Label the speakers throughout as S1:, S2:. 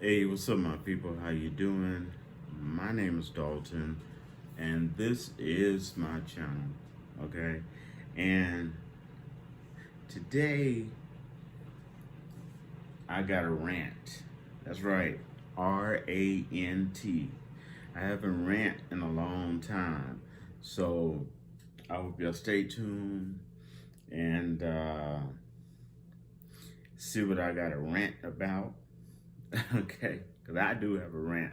S1: Hey, what's up, my people? How you doing? My name is Dalton, and this is my channel. Okay, and today I got a rant. That's right, Rant. I haven't rant in a long time, so I hope y'all stay tuned and see what I got a rant about. Okay, because I do have a rant.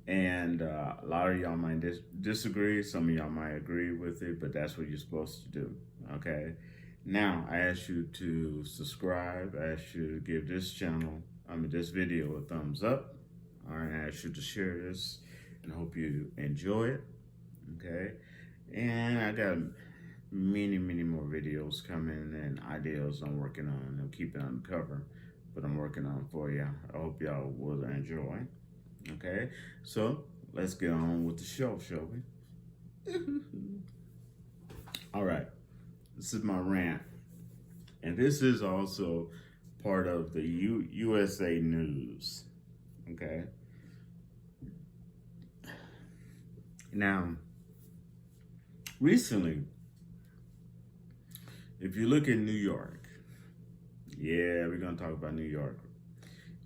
S1: And a lot of y'all might disagree. Some of y'all might agree with it, but that's what you're supposed to do. Okay. Now, I ask you to subscribe. I ask you to give this video a thumbs up. All right. I ask you to share this and hope you enjoy it. Okay. And I got many more videos coming and ideas I'm working on. I'm keeping undercover, but I'm working on for you. I hope y'all will enjoy. Okay, so let's get on with the show, shall we? All right, this is my rant, and this is also part of the USA News. Okay, now recently, if you look in New York, yeah, we're gonna talk about New York.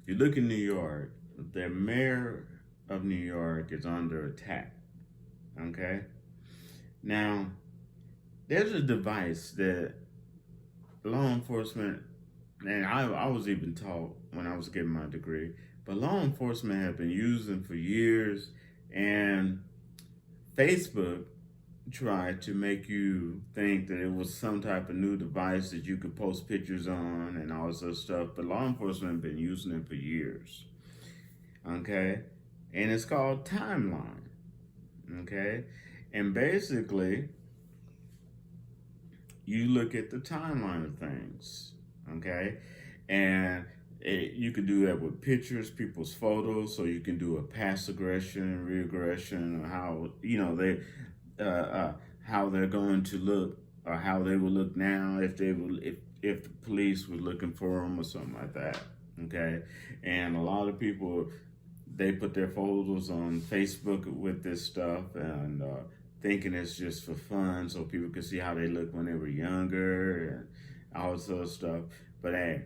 S1: If you look in New York, the mayor of New York is under attack. Okay? Now, there's a device that law enforcement, and I was even taught when I was getting my degree, but law enforcement have been using for years, and Facebook tried to make you think that it was some type of new device that you could post pictures on and all this other stuff, but law enforcement have been using it for years. Okay? And it's called Timeline. Okay? And basically, you look at the timeline of things. Okay? And you can do that with pictures, people's photos, so you can do a past aggression, reaggression, or how they're going to look, or how they will look now if the police were looking for them or something like that. Okay, and a lot of people, they put their photos on Facebook with this stuff and thinking it's just for fun, so people can see how they look when they were younger and all this other stuff. But hey,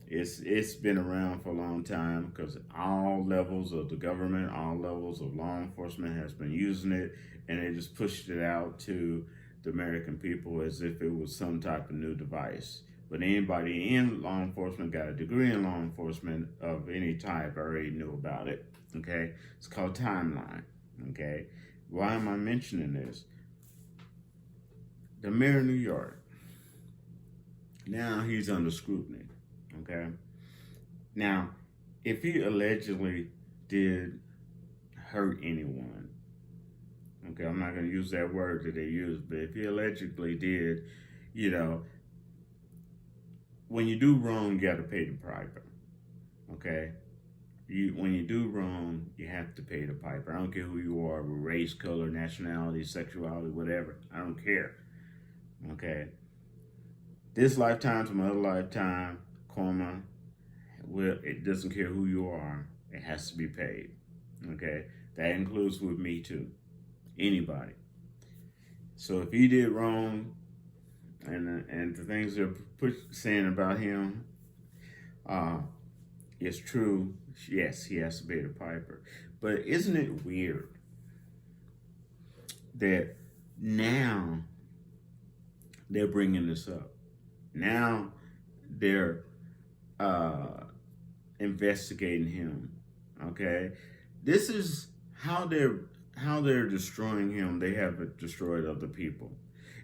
S1: it's been around for a long time because all levels of the government, all levels of law enforcement has been using it, and they just pushed it out to the American people as if it was some type of new device. But anybody in law enforcement got a degree in law enforcement of any type already knew about it. Okay, it's called Timeline. Okay, why am I mentioning this? The mayor of New York, now he's under scrutiny. Okay. Now, if he allegedly did hurt anyone, okay, I'm not going to use that word that they use, but if he allegedly did, you know, when you do wrong, you got to pay the piper. Okay. When you do wrong, you have to pay the piper. I don't care who you are, race, color, nationality, sexuality, whatever. I don't care. Okay. This lifetime to another lifetime, karma, well, it doesn't care who you are. It has to be paid. Okay, that includes with me too. Anybody. So if he did wrong, and the things they're saying about him, it's true. Yes, he has to pay the piper. But isn't it weird that now they're bringing this up? Now they're investigating him. Okay, this is how they're destroying him. They have destroyed other people,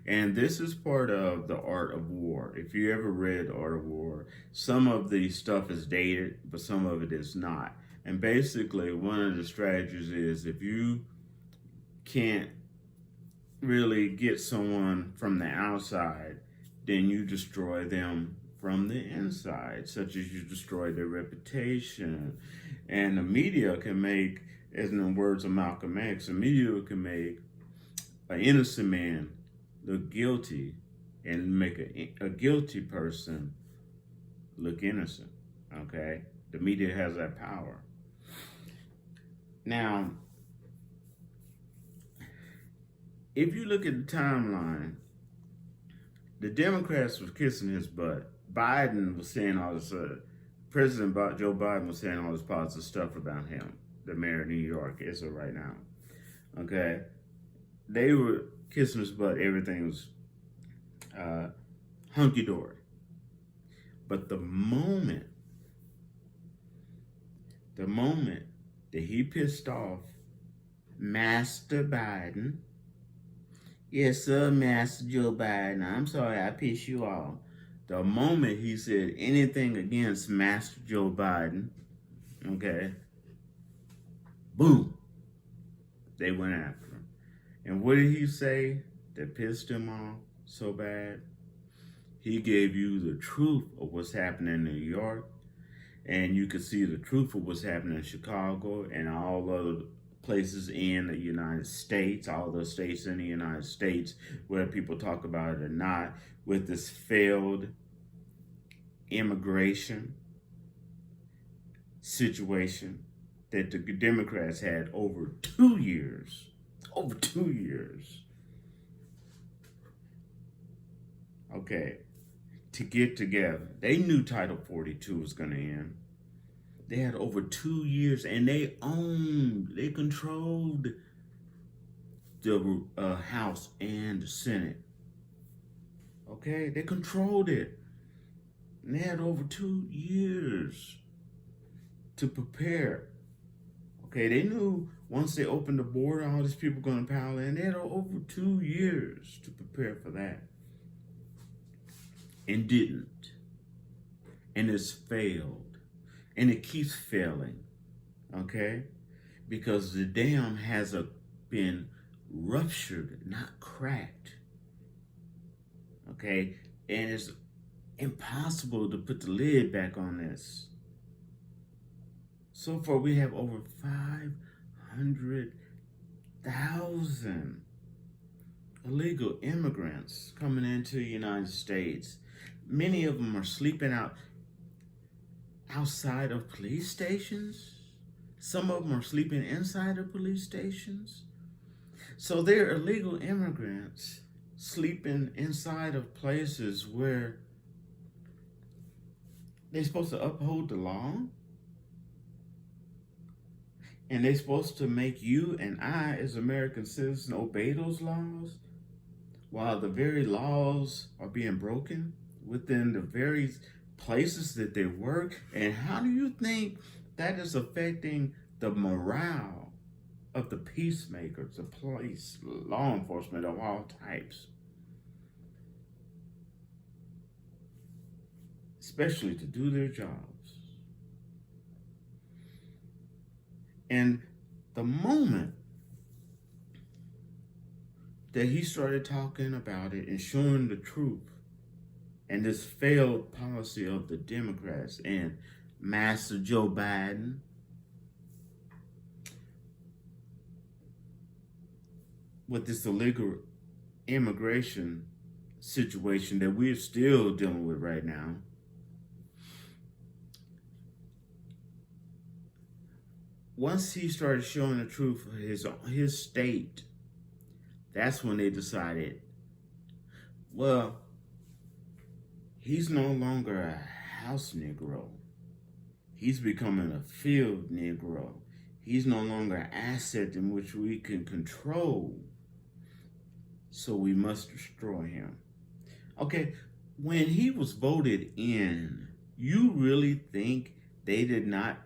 S1: and this is part of the art of war. If you ever read Art of War, some of the stuff is dated, but some of it is not. And basically, one of the strategies is if you can't really get someone from the outside, then you destroy them from the inside, such as you destroy their reputation. And the media can make, as in the words of Malcolm X, the media can make an innocent man look guilty and make a guilty person look innocent, okay? The media has that power. Now, if you look at the timeline, the Democrats was kissing his butt. Biden was saying all this, President Joe Biden was saying all this positive stuff about him, the mayor of New York, as of right now. Okay? They were kissing his butt. Everything was hunky-dory. But the moment that he pissed off Master Biden, yes, sir, Master Joe Biden, I'm sorry I pissed you off. The moment he said anything against Master Joe Biden, okay, boom, they went after him. And what did he say that pissed him off so bad? He gave you the truth of what's happening in New York, and you could see the truth of what's happening in Chicago and all other places in the United States, all the states in the United States, whether people talk about it or not, with this failed immigration situation that the Democrats had over 2 years. Over 2 years. Okay, to get together. They knew Title 42 was going to end. They had over 2 years, and they controlled the House and the Senate. Okay, they controlled it. And they had over 2 years to prepare. Okay, they knew once they opened the border, all these people going to pile in. They had over 2 years to prepare for that. And didn't. And it's failed. And it keeps failing. Okay? Because the dam has been ruptured, not cracked. Okay? And it's impossible to put the lid back on this. So far, we have over 500,000 illegal immigrants coming into the United States. Many of them are sleeping outside of police stations. Some of them are sleeping inside of police stations. So they're illegal immigrants sleeping inside of places where they're supposed to uphold the law. And they're supposed to make you and I, as American citizens, obey those laws, while the very laws are being broken within the very places that they work. And how do you think that is affecting the morale of the peacemakers, the police, law enforcement of all types? Especially to do their jobs. And the moment that he started talking about it and showing the truth and this failed policy of the Democrats and Master Joe Biden, with this illegal immigration situation that we're still dealing with right now, once he started showing the truth of his state, that's when they decided, well, he's no longer a house Negro. He's becoming a field Negro. He's no longer an asset in which we can control. So we must destroy him. Okay, when he was voted in, you really think they did not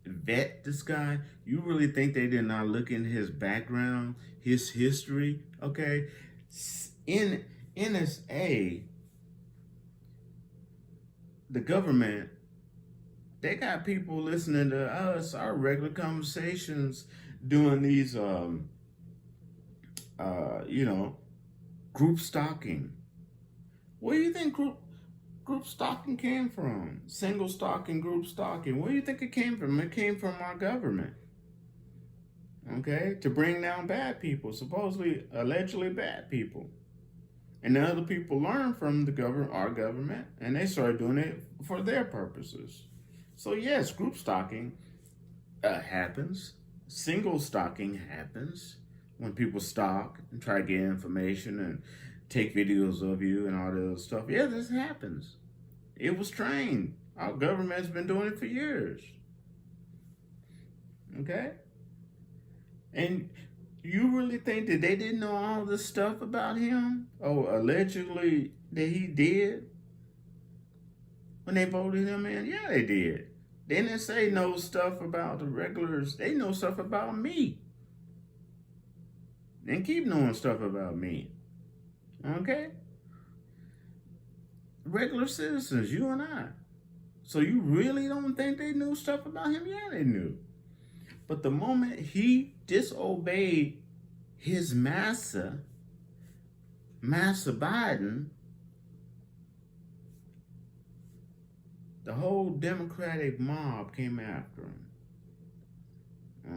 S1: vet this guy? You really think they did not look in his background, his history? Okay, in NSA, the government, they got people listening to us, our regular conversations, doing these group stalking. Where do you think group stalking came from? Single stalking, group stalking. Where do you think it came from? It came from our government. Okay? To bring down bad people, supposedly, allegedly bad people. And the other people learned from our government, and they started doing it for their purposes. So yes, group stalking happens. Single stalking happens when people stalk and try to get information and take videos of you and all that other stuff. Yeah, this happens. It was trained. Our government's been doing it for years. Okay? And you really think that they didn't know all this stuff about him? Or allegedly that he did when they voted him in? Yeah, they did. They didn't say no stuff about the regulars. They know stuff about me. And keep knowing stuff about me. Okay? Regular citizens, you and I. So you really don't think they knew stuff about him? Yeah, they knew. But the moment he disobeyed his master, Master Biden, the whole Democratic mob came after him.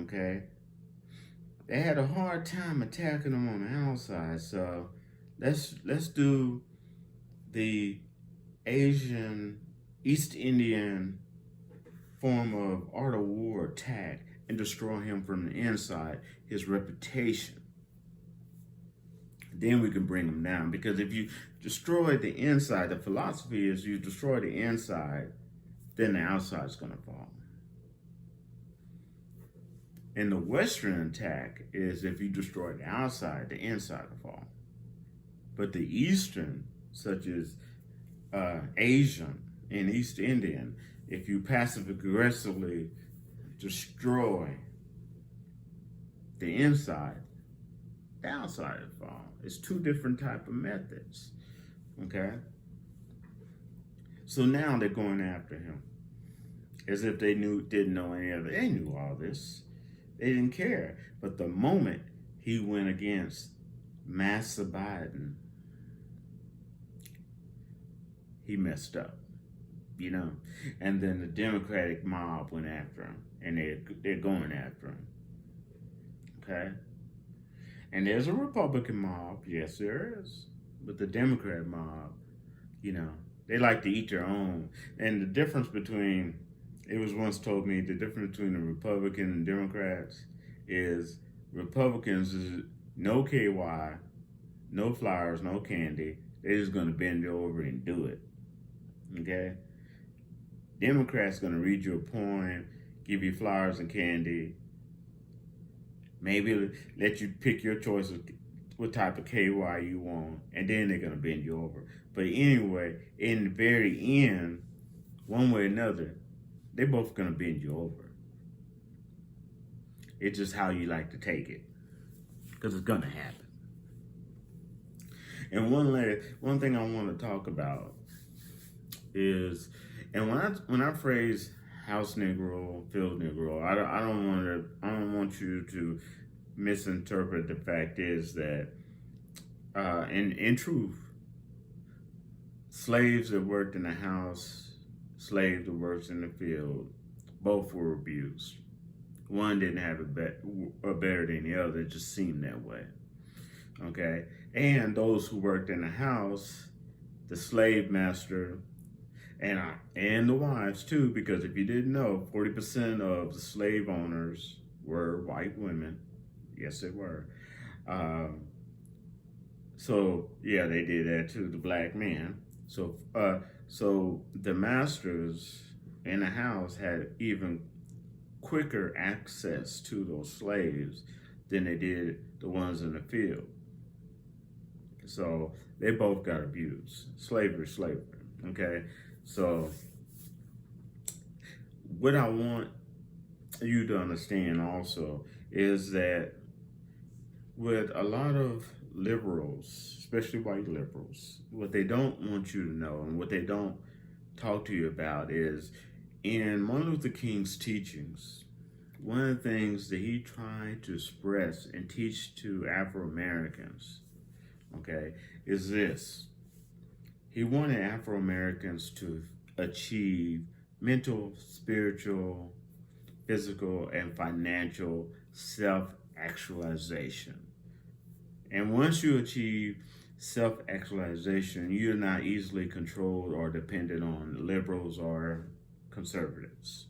S1: Okay? They had a hard time attacking him on the outside. So let's do the Asian, East Indian form of art of war attack and destroy him from the inside, his reputation. Then we can bring him down. Because if you destroy the inside, the philosophy is you destroy the inside, then the outside is going to fall. And the Western attack is if you destroy the outside, the inside will fall. But the Eastern, such as Asian and East Indian, if you passive aggressively destroy the inside, the outside will fall. It's two different type of methods. Okay? So now they're going after him. As if they didn't know any of it. They knew all this. They didn't care. But the moment he went against Master Biden, he messed up, you know. And then the Democratic mob went after him, and they're going after him. Okay? And there's a Republican mob, yes there is. But the Democrat mob, you know, they like to eat their own. And the difference between, it was once told me, the difference between the Republican and Democrats is Republicans is no KY, no flowers, no candy. They're just going to bend you over and do it. Okay? Democrats going to read you a poem, give you flowers and candy, maybe let you pick your choice of what type of KY you want, and then they're going to bend you over. But anyway, in the very end, one way or another, they're both going to bend you over. It's just how you like to take it, because it's going to happen. And one thing I want to talk about is, and when I phrase house Negro, field Negro, I don't want you to misinterpret the fact is that in truth, slaves that worked in the house, slaves that worked in the field, both were abused. One didn't have it better than the other. It just seemed that way. Okay? And those who worked in the house, the slave master, and the wives too, because if you didn't know, 40% of the slave owners were white women. Yes, they were. So yeah, they did that to the black men. So the masters in the house had even quicker access to those slaves than they did the ones in the field. So they both got abused. Slavery. Okay? So what I want you to understand also is that with a lot of liberals, especially white liberals, what they don't want you to know and what they don't talk to you about is in Martin Luther King's teachings, one of the things that he tried to express and teach to Afro-Americans, okay, is this. He wanted Afro-Americans to achieve mental, spiritual, physical, and financial self-actualization. And once you achieve self-actualization, you're not easily controlled or dependent on liberals or conservatives,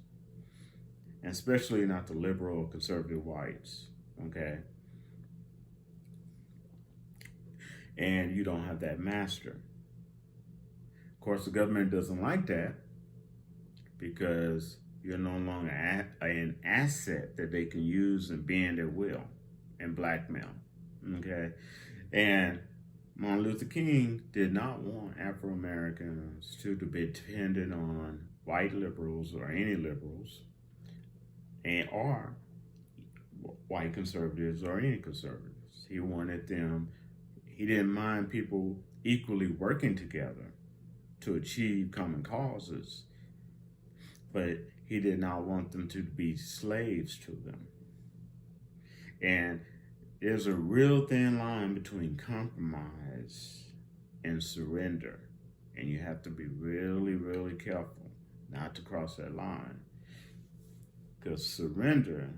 S1: and especially not the liberal conservative whites, okay? And you don't have that master. Of course, the government doesn't like that because you're no longer an asset that they can use and bend their will and blackmail, okay? And Martin Luther King did not want Afro Americans to be dependent on white liberals or any liberals, or white conservatives or any conservatives. He wanted them, he didn't mind people equally working together to achieve common causes, but he did not want them to be slaves to them. And there's a real thin line between compromise and surrender. And you have to be really, really careful not to cross that line. Because surrender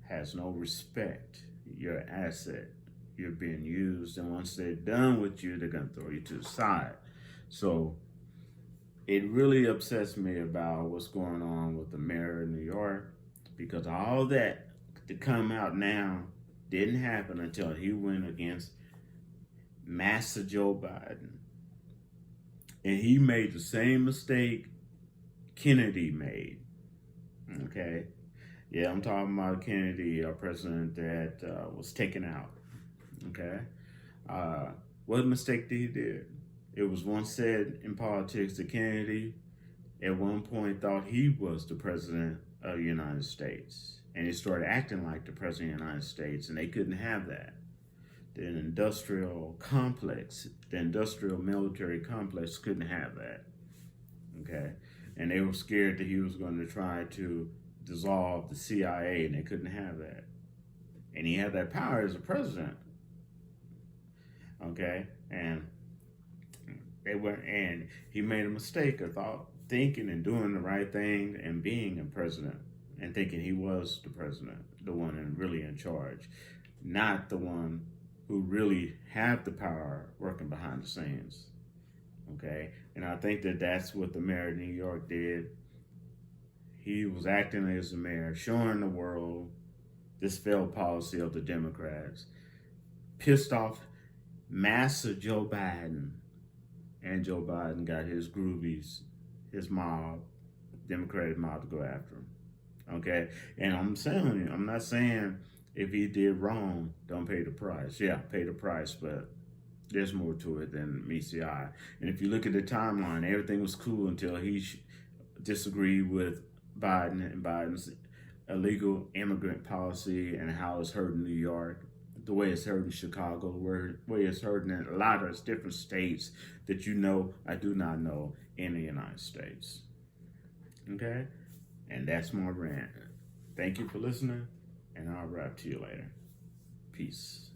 S1: has no respect. You're an asset. You're being used. And once they're done with you, they're going to throw you to the side. So it really upsets me about what's going on with the mayor of New York. Because all that to come out now didn't happen until he went against Master Joe Biden. And he made the same mistake Kennedy made. Okay? Yeah, I'm talking about Kennedy, our president that was taken out. Okay? What mistake did he do? It was once said in politics that Kennedy at one point thought he was the president of the United States. And he started acting like the president of the United States, and they couldn't have that. The industrial complex, the industrial military complex couldn't have that, okay? And they were scared that he was going to try to dissolve the CIA, and they couldn't have that. And he had that power as a president, okay? And he made a mistake of thinking and doing the right thing and being a president, and thinking he was the president, the one really in charge, not the one who really had the power working behind the scenes, okay? And I think that that's what the mayor of New York did. He was acting as the mayor, showing the world this failed policy of the Democrats, pissed off Master Joe Biden, and Joe Biden got his groupies, his mob, Democratic mob to go after him. Okay, and I'm telling you, I'm not saying if he did wrong, don't pay the price. Yeah, pay the price, but there's more to it than meets the eye. And if you look at the timeline, everything was cool until he disagreed with Biden and Biden's illegal immigrant policy and how it's hurting New York, the way it's hurting Chicago, the way it's hurting in a lot of different states that I do not know in the United States. Okay? And that's my rant. Thank you for listening, and I'll rap to you later. Peace.